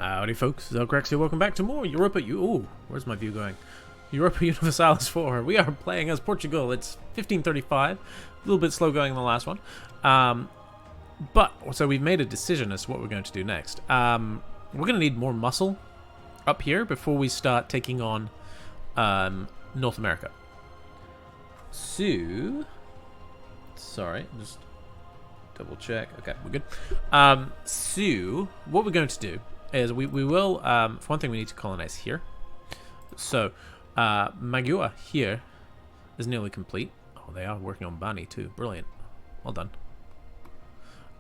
Howdy folks, Zelgrex here, welcome back to more Europa where's my view going? Europa Universalis 4. We are playing as Portugal. It's 1535, a little bit slow going in the last one. So we've made a decision as to what we're going to do next. We're going to need more muscle up here before we start taking on North America. So, sorry, just double check. Okay, we're good. So, what we're going to do is we will, for one thing, we need to colonize here. So, Magellan here is nearly complete. Oh, they are working on Bani too. Brilliant. Well done.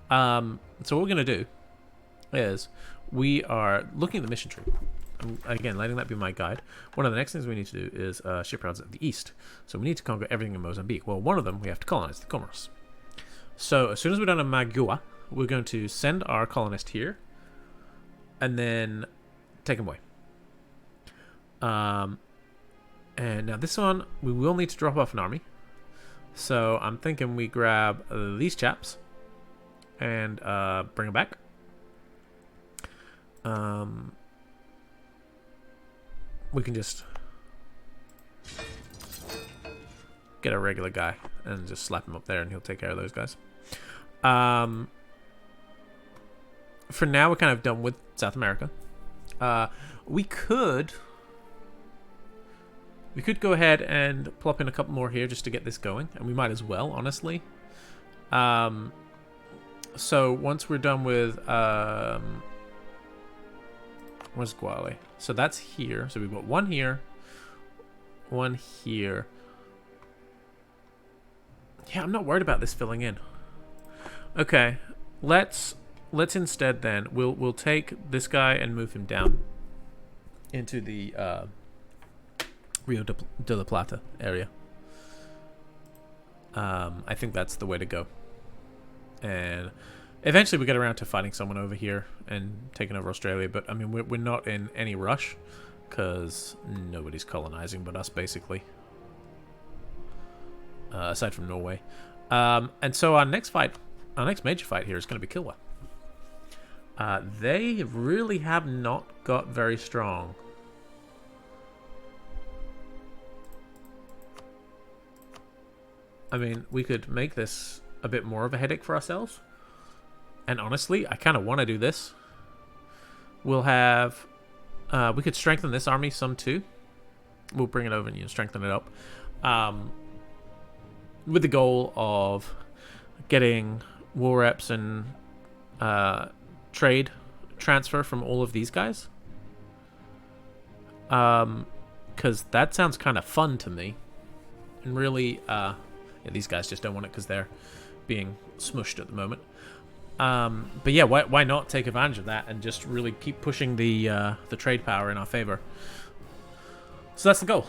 So what we're going to do is we are looking at the mission tree. Again, letting that be my guide. One of the next things we need to do is shipyards at the east. So we need to conquer everything in Mozambique. Well, one of them we have to colonize, the Comoros. So as soon as we're done in Magellan, we're going to send our colonist here and then take him away. And now this one, we will need to drop off an army. So I'm thinking we grab these chaps and bring them back. We can just get a regular guy and just slap him up there and he'll take care of those guys. For now, we're kind of done with South America. We could go ahead and plop in a couple more here just to get this going, and we might as well, honestly. So once we're done with where's Guale? So that's here. So we've got one here, one here. Yeah, I'm not worried about this filling in. Okay, let's instead then we'll take this guy and move him down into the Rio de la Plata area. I think that's the way to go. And eventually we get around to fighting someone over here and taking over Australia. But, I mean, we're not in any rush because nobody's colonizing but us, basically. Aside from Norway. And so our next major fight here is going to be Kilwa. They really have not got very strong. I mean, we could make this a bit more of a headache for ourselves. And honestly, I kind of want to do this. We'll have... we could strengthen this army some too. We'll bring it over and strengthen it up. With the goal of getting war reps and trade transfer from all of these guys. Because that sounds kind of fun to me. And really... yeah, these guys just don't want it because they're being smushed at the moment. But yeah, why not take advantage of that and just really keep pushing the trade power in our favor? So that's the goal.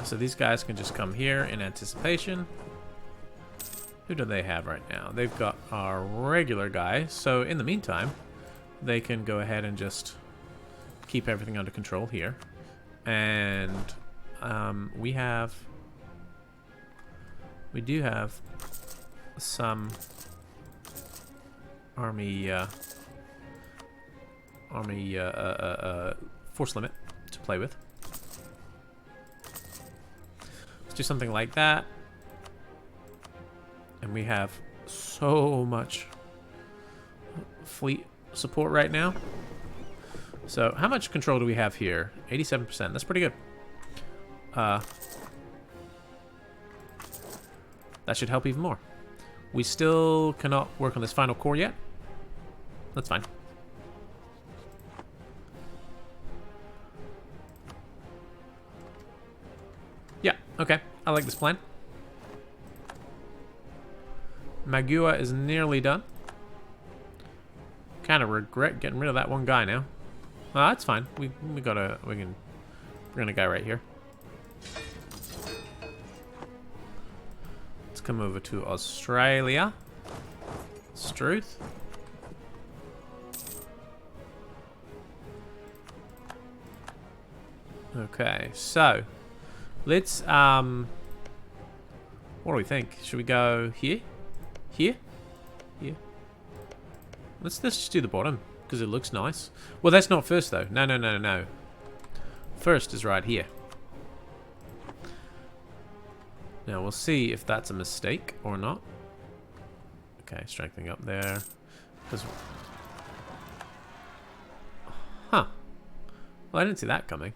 So these guys can just come here in anticipation. Who do they have right now? They've got our regular guy. So in the meantime, they can go ahead and just keep everything under control here. And we do have some army force limit to play with. Let's do something like that. And we have so much fleet support right now. So how much control do we have here? 87%. That's pretty good. That should help even more. We still cannot work on this final core yet. That's fine. Yeah, okay. I like this plan. Magellan is nearly done. Kind of regret getting rid of that one guy now. That's fine. We can bring in a guy right here. Let's come over to Australia. Struth. Okay, so let's what do we think? Should we go here? Here? Here? Let's just do the bottom, because it looks nice. Well, that's not first, though. No, no, no, no, no. First is right here. Now, we'll see if that's a mistake or not. Okay, strengthening up there. Huh. Well, I didn't see that coming.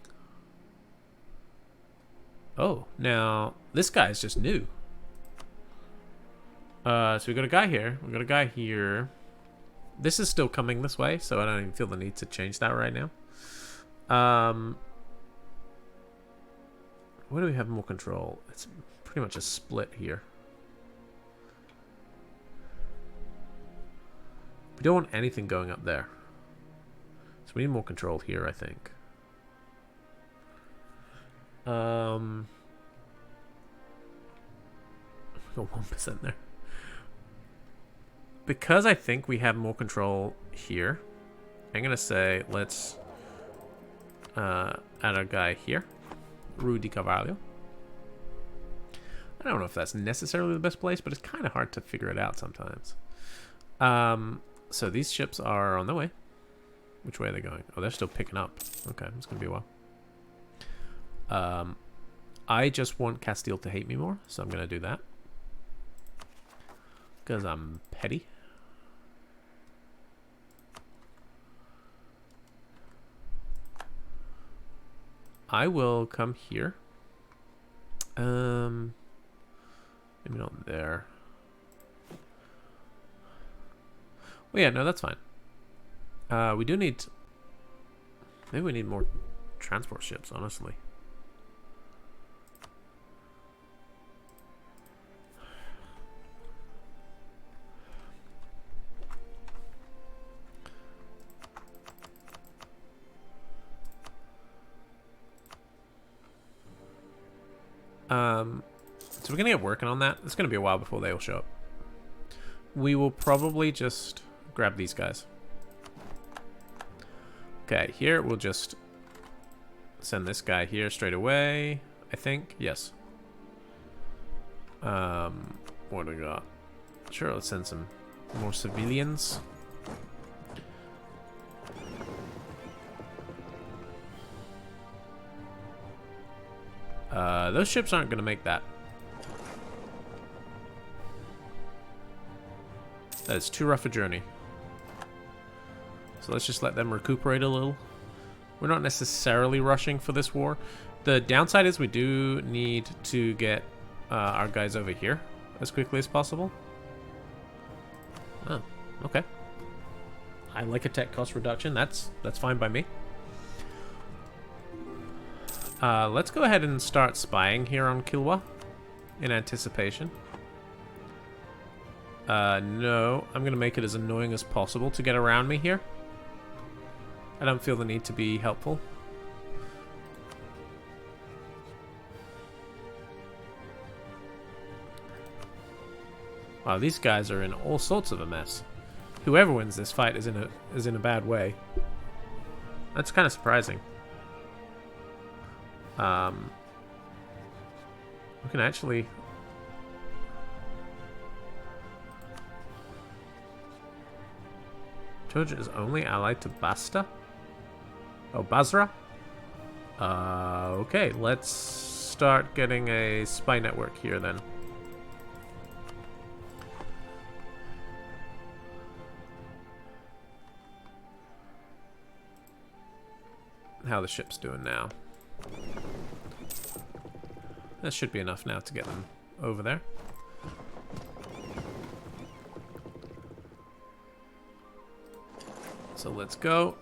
Oh, now, this guy is just new. So we got a guy here. We got a guy here. This is still coming this way, so I don't even feel the need to change that right now. Where do we have more control? It's pretty much a split here. We don't want anything going up there. So we need more control here, I think. 1% there. Because I think we have more control here, I'm going to say let's add our guy here. Rudy Carvalho. I don't know if that's necessarily the best place, but it's kind of hard to figure it out sometimes. So these ships are on their way. Which way are they going? Oh, they're still picking up. Okay, it's going to be a while. I just want Castile to hate me more, so I'm going to do that. Because I'm petty. I will come here. Maybe not there. Well, yeah, no, that's fine. We do need... Maybe we need more transport ships, honestly. So we're going to get working on that. It's going to be a while before they will show up. We will probably just grab these guys. Okay, here we'll just send this guy here straight away, I think. Yes. What do we got? Sure, let's send some more civilians. Those ships aren't going to make that. That is too rough a journey. So let's just let them recuperate a little. We're not necessarily rushing for this war. The downside is we do need to get our guys over here as quickly as possible. Oh, okay. I like a tech cost reduction. That's fine by me. Let's go ahead and start spying here on Kilwa in anticipation. No, I'm going to make it as annoying as possible to get around me here. I don't feel the need to be helpful. Wow, these guys are in all sorts of a mess. Whoever wins this fight is in a bad way. That's kind of surprising. We can actually... Georgia is only allied to Basta? Oh, Basra? Okay, let's start getting a spy network here then. How the ship's doing now. That should be enough now to get them over there. So let's go.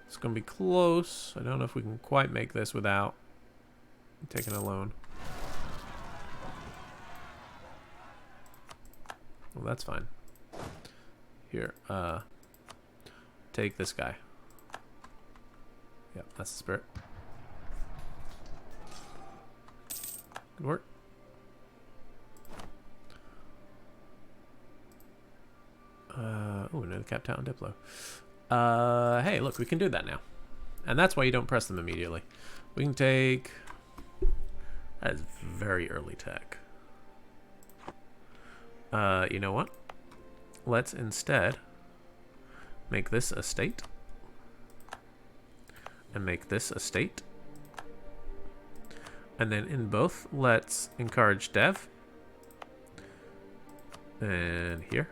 It's gonna be close. I don't know if we can quite make this without taking a loan. Well, that's fine. Here, take this guy. Yep, that's the spirit. Good work. Oh, another capped out on Diplo. Hey, look, we can do that now. And that's why you don't press them immediately. We can take That is very early tech. You know what? Let's instead make this a state. And make this a state. And then in both, let's encourage dev. And here.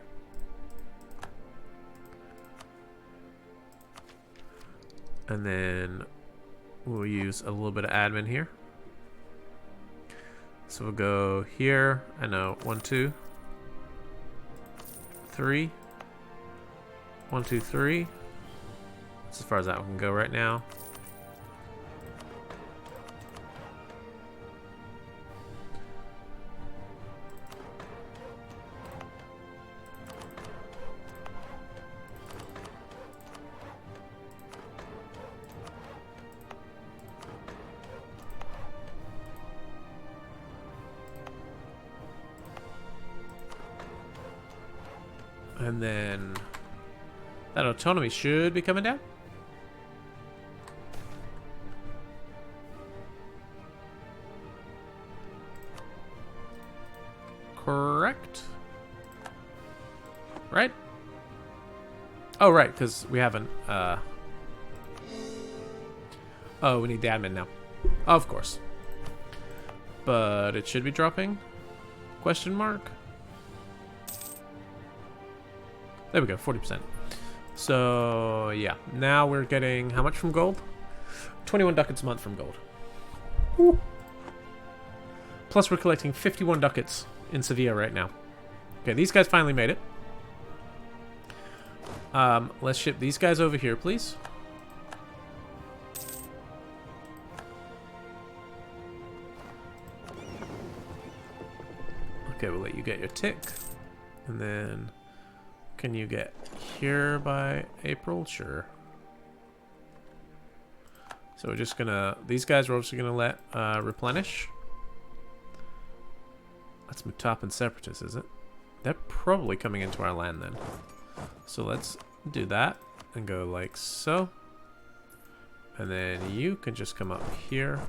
And then we'll use a little bit of admin here. So we'll go here. I know 1, 2, 3. 1, 2, 3. That's as far as that one can go right now. And then that autonomy should be coming down. Correct? Right? Oh, right, because we haven't... Oh, we need the admin now. Of course. But it should be dropping? Question mark? There we go, 40%. So, yeah. Now we're getting how much from gold? 21 ducats a month from gold. Woo. Plus we're collecting 51 ducats in Sevilla right now. Okay, these guys finally made it. Let's ship these guys over here, please. Okay, we'll let you get your tick. And then... Can you get here by April? Sure. So we're just gonna... These guys we're also gonna let replenish. That's Mutap and Separatists, is it? They're probably coming into our land then. So let's do that and go like so. And then you can just come up here.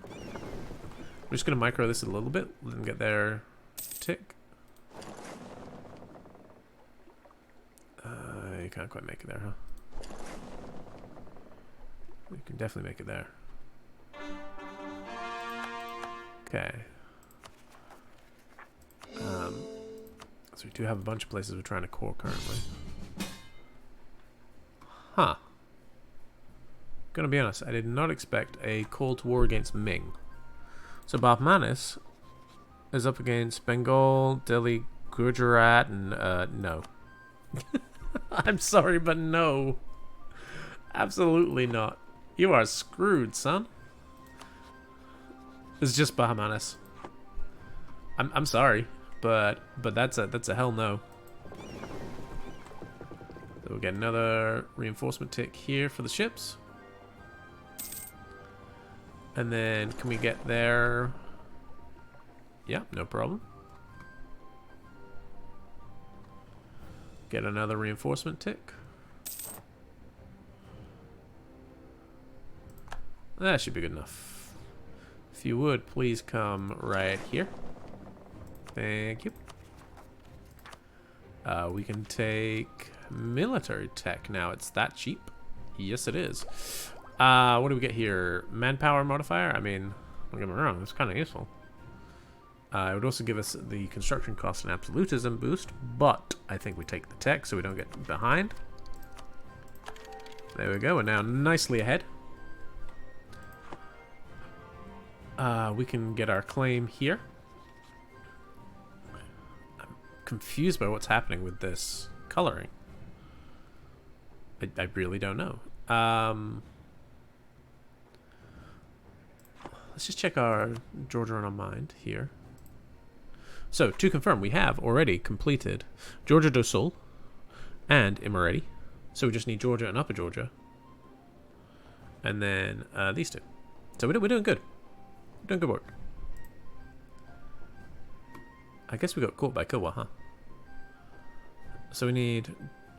We're just gonna micro this a little bit. Let them get their tick. You can't quite make it there, huh? We can definitely make it there. Okay. So we do have a bunch of places we're trying to core currently. Huh. Gonna be honest, I did not expect a call to war against Ming. So Bahmanis is up against Bengal, Delhi, Gujarat, and no. I'm sorry, but no. Absolutely not. You are screwed, son. It's just Bahamanis. I'm sorry, but that's a hell no. So we'll get another reinforcement tick here for the ships. And then can we get there? Yeah, no problem. Get another reinforcement tick. That should be good enough. If you would, please come right here. Thank you. We can take military tech now. It's that cheap. Yes, it is. What do we get here? Manpower modifier? I mean, don't get me wrong, it's kind of useful. It would also give us the construction cost and absolutism boost, but I think we take the tech so we don't get behind. There we go, we're now nicely ahead. We can get our claim here. I'm confused by what's happening with this coloring. I really don't know. Let's just check our Georgia on our mind here. So, to confirm, we have already completed Georgia do Sul and Imereti. So we just need Georgia and Upper Georgia. And then these two. So we're doing good. We're doing good work. I guess we got caught by Kilwa, huh? So we need...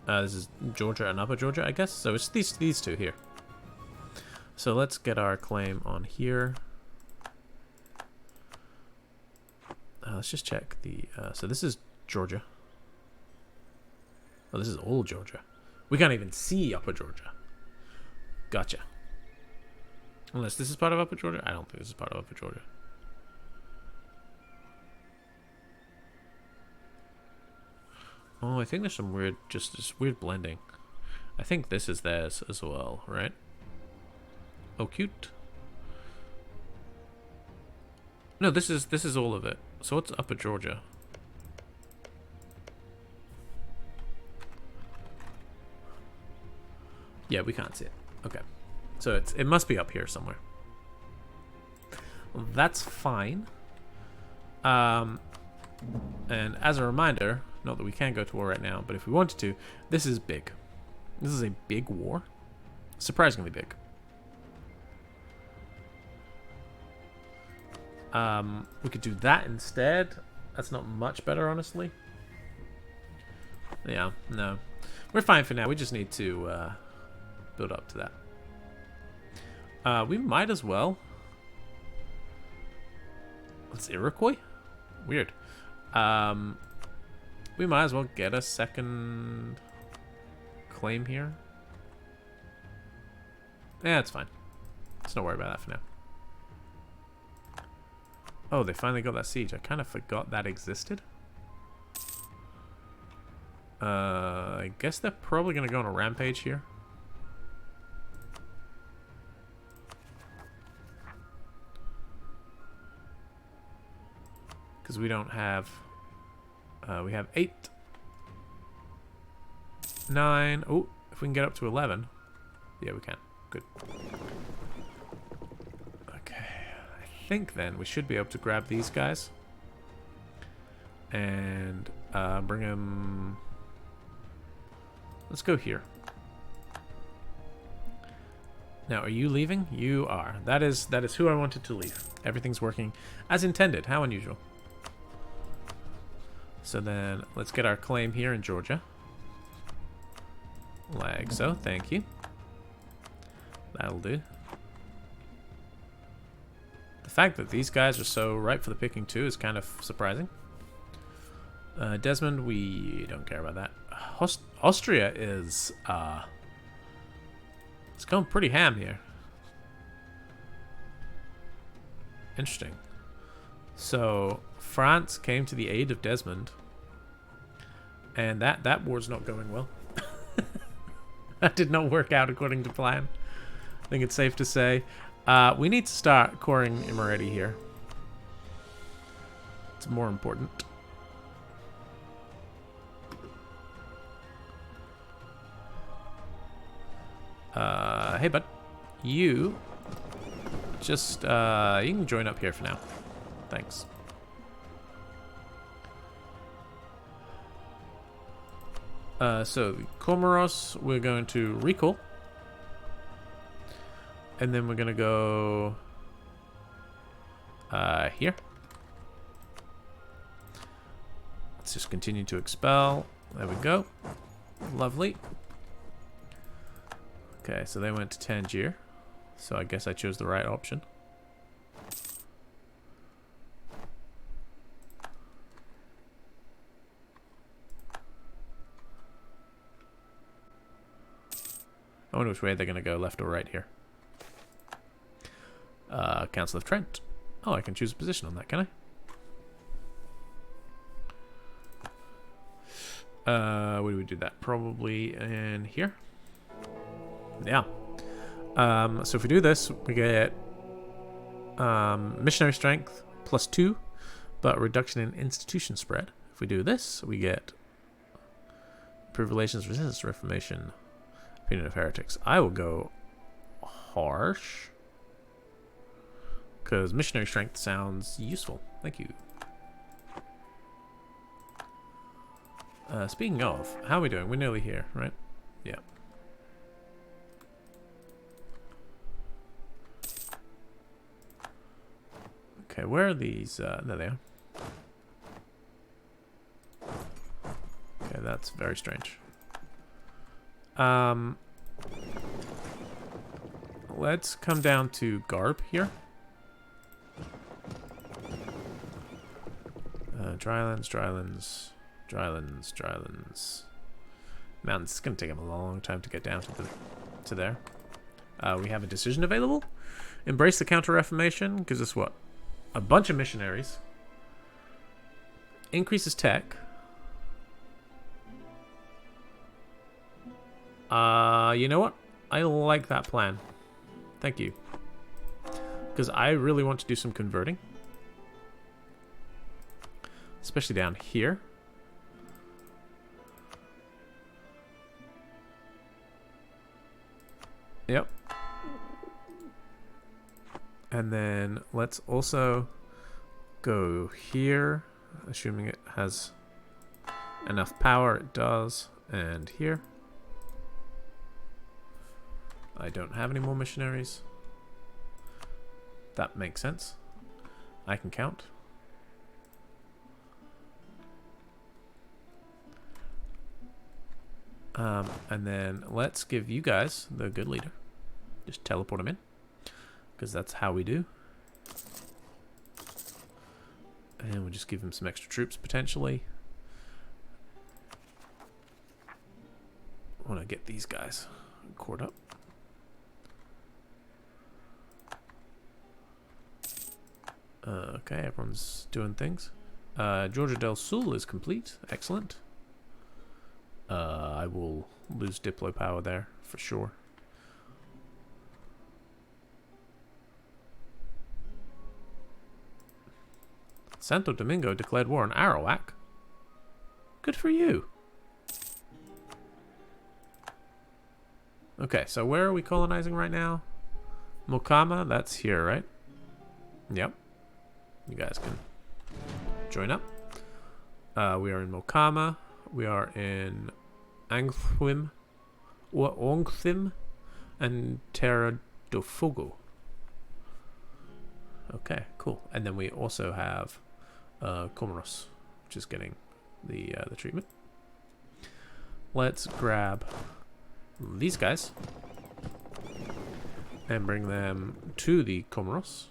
this is Georgia and Upper Georgia, I guess. So it's these two here. So let's get our claim on here. Let's just check the... so this is Georgia. Oh, this is old Georgia. We can't even see Upper Georgia. Gotcha. Unless this is part of Upper Georgia? I don't think this is part of Upper Georgia. Oh, I think there's some weird, just weird blending. I think this is theirs as well, right? Oh, cute. No, this is all of it. So what's Upper Georgia? Yeah, we can't see it. Okay. So it must be up here somewhere. Well, that's fine. And as a reminder, not that we can go to war right now, but if we wanted to, this is big. This is a big war. Surprisingly big. We could do that instead. That's not much better, honestly. Yeah, no. We're fine for now. We just need to build up to that. We might as well. It's Iroquois? Weird. We might as well get a second claim here. Yeah, it's fine. Let's not worry about that for now. Oh, they finally got that siege. I kind of forgot that existed. I guess they're probably going to go on a rampage here. Because we don't have... we have 8. 9. Oh, if we can get up to 11. Yeah, we can. Good. Okay. I think then we should be able to grab these guys. And bring them... Let's go here. Now, are you leaving? You are. That is who I wanted to leave. Everything's working as intended. How unusual. So then, let's get our claim here in Georgia. Like so. Thank you. That'll do. The fact that these guys are so ripe for the picking too is kind of surprising. Desmond, we don't care about that. Austria is, it's going pretty ham here. Interesting. So, France came to the aid of Desmond. And that war's not going well. That did not work out according to plan. I think it's safe to say. We need to start coring Imereti here. It's more important. Hey, bud. You just, you can join up here for now. Thanks. So, Comoros, we're going to recall. And then we're going to go here. Let's just continue to expel. There we go. Lovely. Okay, so they went to Tangier. So I guess I chose the right option. I wonder which way they're going to go, left or right here. Council of Trent. Oh, I can choose a position on that, can I? Where do we do that? Probably in here. Yeah. So if we do this, we get missionary strength +2, but reduction in institution spread. If we do this, we get improved relations, resistance, reformation, opinion of heretics. I will go harsh, because missionary strength sounds useful. Thank you. Speaking of, how are we doing? We're nearly here, right? Yeah. Okay, where are these? There they are. Okay, that's very let's come down to Garb here. Drylands, drylands, drylands, drylands. Mountains. It's going to take them a long time to get down to there. We have a decision available. Embrace the Counter-Reformation. Gives us what? A bunch of missionaries. Increases tech. You know what? I like that plan. Thank you. Because I really want to do some converting. Especially down here. Yep. And then let's also go here, assuming it has enough power. It does. And here. I don't have any more missionaries. That makes sense. I can count. And then let's give you guys the good leader. Just teleport him in. Because that's how we do. And we'll just give him some extra troops potentially. I want to get these guys caught up. Okay, everyone's doing things. Georgia del Sul is complete. Excellent. I will lose Diplo power there for sure. Santo Domingo declared war on Arawak. Good for you. Okay, so where are we colonizing right now? Mokama, that's here, right? Yep. You guys can join up. We are in Mokama. We are in Angthwim, Ongthim, and Terra do Fogo. Okay, cool. And then we also have Comoros, which is getting the treatment. Let's grab these guys and bring them to the Comoros.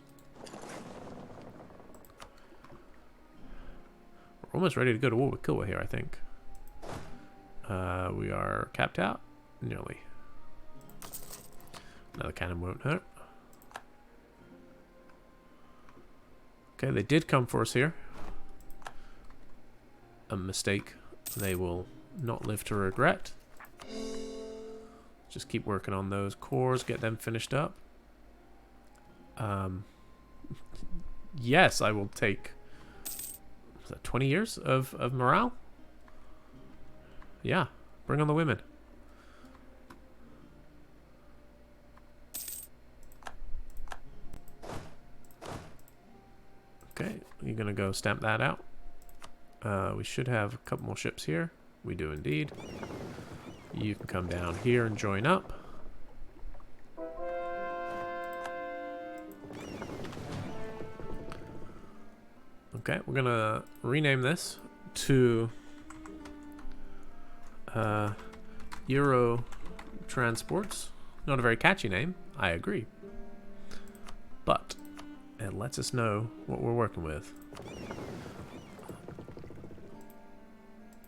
We're almost ready to go to war with Kilwa here, I think. We are capped out. Nearly. Another cannon won't hurt. Okay, they did come for us here. A mistake they will not live to regret. Just keep working on those cores, get them finished up. Yes, I will take 20 years of morale. Yeah, bring on the women. Okay, you're gonna go stamp that out. We should have a couple more ships here. We do indeed. You can come down here and join up. Okay, we're gonna rename this to Euro Transports. Not a very catchy name, I agree. But it lets us know what we're working with.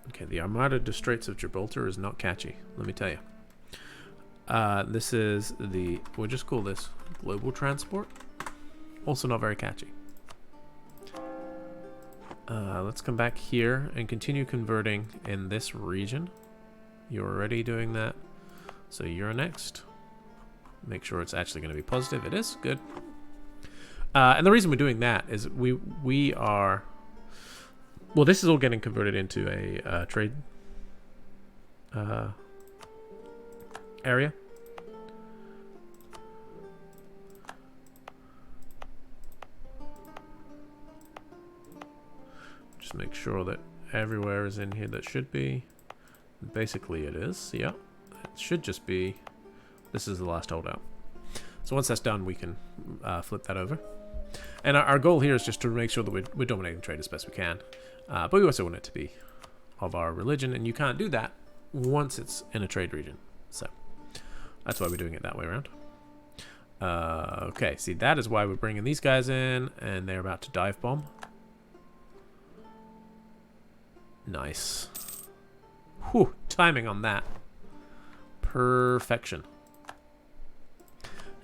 Okay, the Armada de Straits of Gibraltar is not catchy, let me tell you. This is the, we'll just call this Global Transport. Also not very catchy. Let's come back here and continue converting in this region. You're already doing that. So you're next. Make sure it's actually going to be positive. It is. Good. And the reason we're doing that is we are... Well, this is all getting converted into a trade area. Just make sure that everywhere is in here that should be. Basically it is, yeah. It should just be, this is the last holdout. So once that's done, we can flip that over. And our goal here is just to make sure that we're dominating trade as best we can. But we also want it to be of our religion, and you can't do that once it's in a trade region. So that's why we're doing it that way around. Okay, see, that is why we're bringing these guys in, and they're about to dive bomb. Nice. Whew, timing on that. Perfection.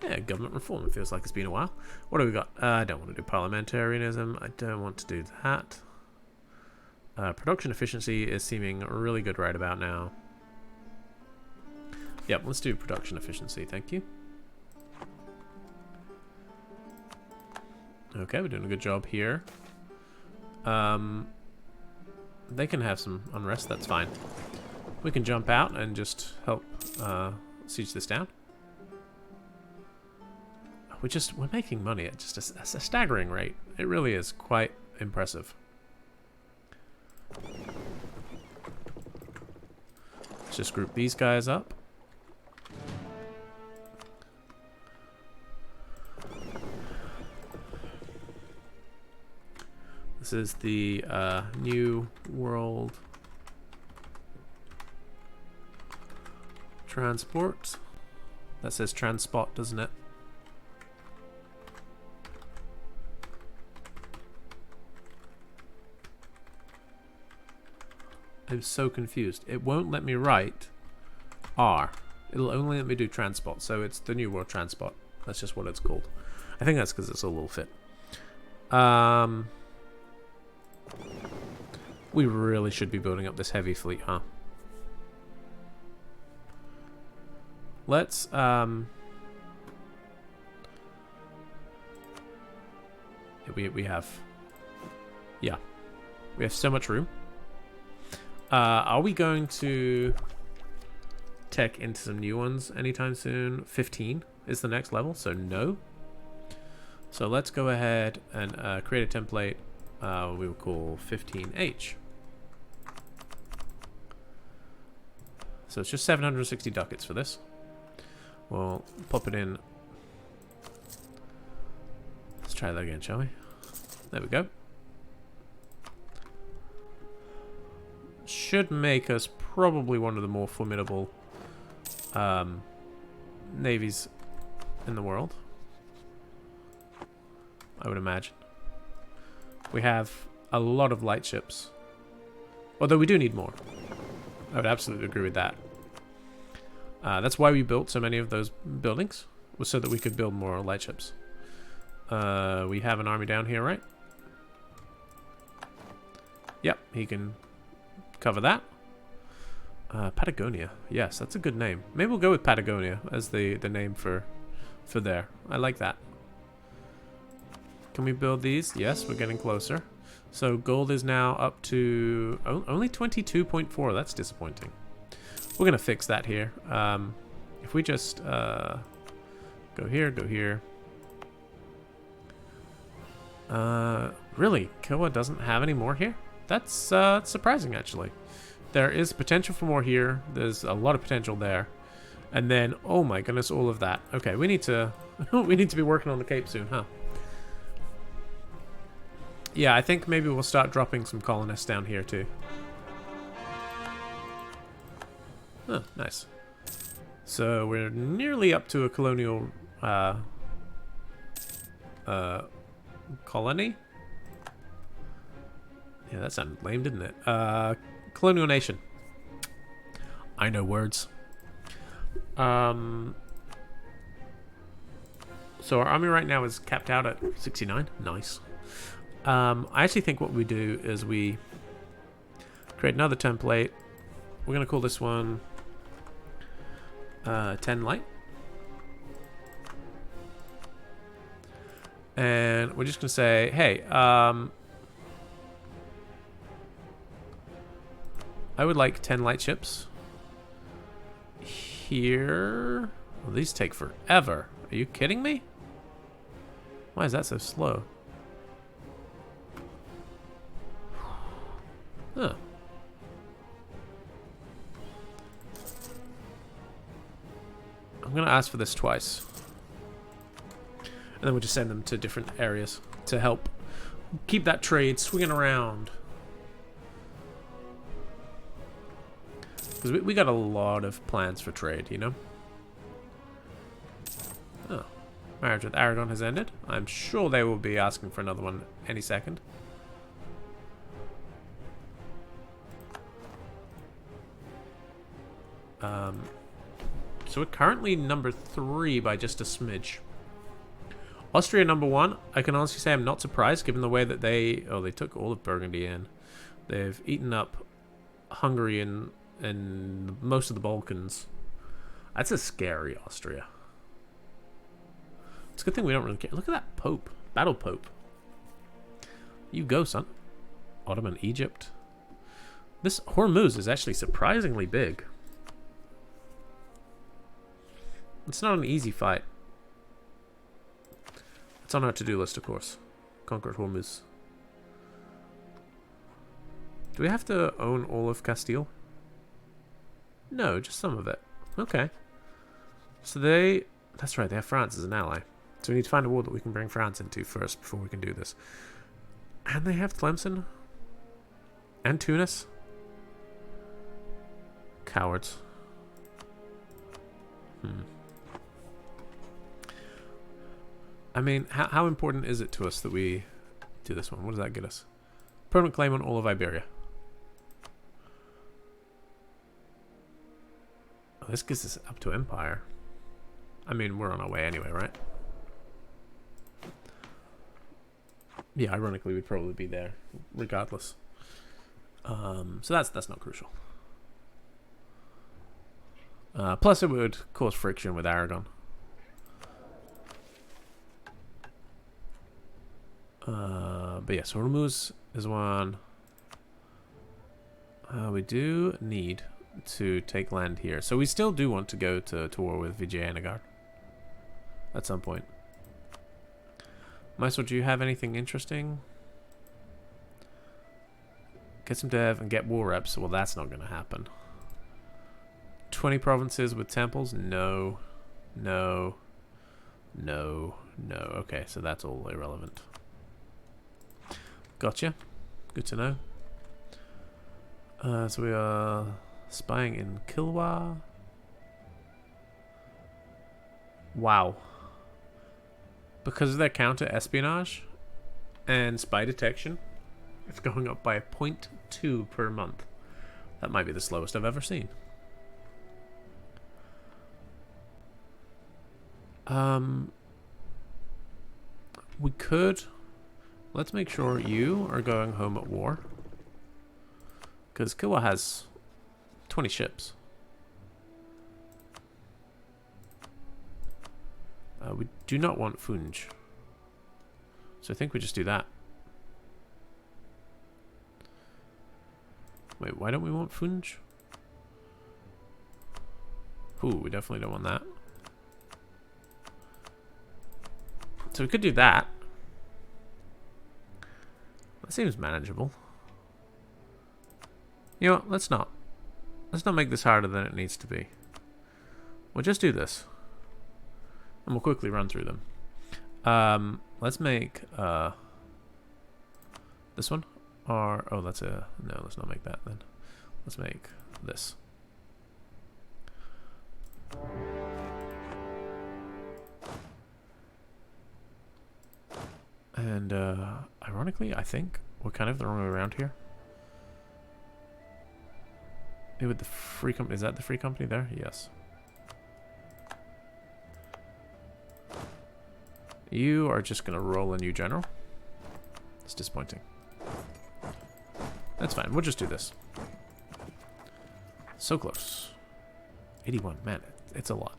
Yeah, government reform. It feels like it's been a while. What do we got? I don't want to do parliamentarianism. I don't want to do that. Production efficiency is seeming really good right about now. Yep, let's do production efficiency. Thank you. Okay, we're doing a good job here. They can have some unrest. That's fine. We can jump out and just help siege this down. We're making money at just a staggering rate. It really is quite impressive. Let's just group these guys up. This is the New World Transport. That says transport, doesn't it? I'm so confused. It won't let me write R. It'll only let me do transport. So it's the New World Transport. That's just what it's called. I think that's because it's a little fit. We really should be building up this heavy fleet, huh? Let's we have so much room. Are we going to tech into some new ones anytime soon? 15 is the next level, so no. So let's go ahead and create a template we will call 15H. So it's just 760 ducats for this. We'll pop it in. Let's try that again, shall we? There we go. Should make us probably one of the more formidable navies in the world, I would imagine. We have a lot of light ships, although we do need more. I would absolutely agree with that. That's why we built so many of those buildings, was so that we could build more light ships. We have an army down here, right? Yep, he can cover that. Patagonia. Yes, that's a good name. Maybe we'll go with Patagonia as the name for there. I like that. Can we build these? Yes, we're getting closer. So gold is now up to only 22.4. That's disappointing. We're going to fix that here. If we just go here, go here. Really? Koa doesn't have any more here? That's surprising, actually. There is potential for more here. There's a lot of potential there. And then, oh my goodness, all of that. Okay, we need to we need to be working on the Cape soon, huh? Yeah, I think maybe we'll start dropping some colonists down here too. Oh, nice. So we're nearly up to a colonial colony. Yeah, that sounded lame, didn't it? Colonial nation. I know words. So our army right now is capped out at 69. Nice. I actually think what we do is we create another template. We're going to call this one 10 light. And we're just going to say, hey, I would like 10 light ships here. Well, these take forever. Are you kidding me? Why is that so slow? Huh. I'm going to ask for this twice. And then we'll just send them to different areas to help keep that trade swinging around. Because we got a lot of plans for trade, you know? Oh. Marriage with Aragon has ended. I'm sure they will be asking for another one any second. So we're currently number 3 by just a smidge. Austria number 1. I can honestly say I'm not surprised given the way that they took all of Burgundy in. They've eaten up Hungary and most of the Balkans. That's a scary Austria. It's a good thing we don't really care. Look at that Pope. Battle Pope. You go, son. Ottoman Egypt. This Hormuz is actually surprisingly big. It's not an easy fight. It's on our to-do list, of course. Conquer Hormuz. Do we have to own all of Castile? No, just some of it. Okay. So they... That's right, they have France as an ally. So we need to find a war that we can bring France into first before we can do this. And they have Tlemcen. And Tunis. Cowards. I mean, how important is it to us that we do this one? What does that get us? Permanent claim on all of Iberia. Oh, this gets us up to Empire. I mean, we're on our way anyway, right? Yeah, ironically, we'd probably be there regardless. So that's not crucial. Plus, it would cause friction with Aragon. But yes, Hormuz is one. We do need to take land here. So we still do want to go to war with Vijayanagara at some point. Mysore, do you have anything interesting? Get some dev and get war reps. Well, that's not going to happen. 20 provinces with temples? No. No. No. No. Okay, so that's all irrelevant. Gotcha. Good to know. So we are spying in Kilwa. Wow. Because of their counter-espionage and spy detection, it's going up by 0.2 per month. That might be the slowest I've ever seen. We could... Let's make sure you are going home at war. Because Kilwa has 20 ships. We do not want Funj. So I think we just do that. Wait, why don't we want Funj? Ooh, we definitely don't want that. So we could do that. That seems manageable. You know what? Let's not. Let's not make this harder than it needs to be. We'll just do this. And we'll quickly run through them. Let's make this one. Or, oh, that's a... No, let's not make that then. Let's make this. And, ironically, I think we're kind of the wrong way around here. With the free company, is that the free company there? Yes. You are just gonna roll a new general. It's disappointing. That's fine, we'll just do this. So close. 81, man, it's a lot.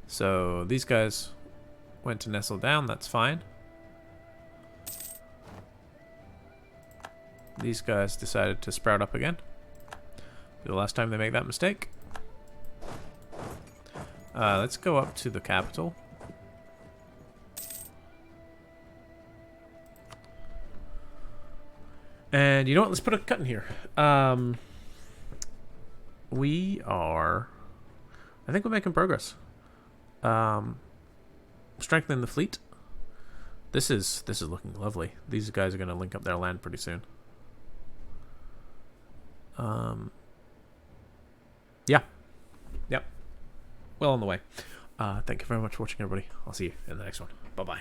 So these guys went to nestle down, that's fine. These guys decided to sprout up again. The last time they make that mistake. Let's go up to the capital. And you know what? Let's put a cut in here. We are... I think we're making progress. Strengthening the fleet. This is looking lovely. These guys are going to link up their land pretty soon. Yeah. Yep. Well on the way. Thank you very much for watching, everybody. I'll see you in the next one. Bye-bye.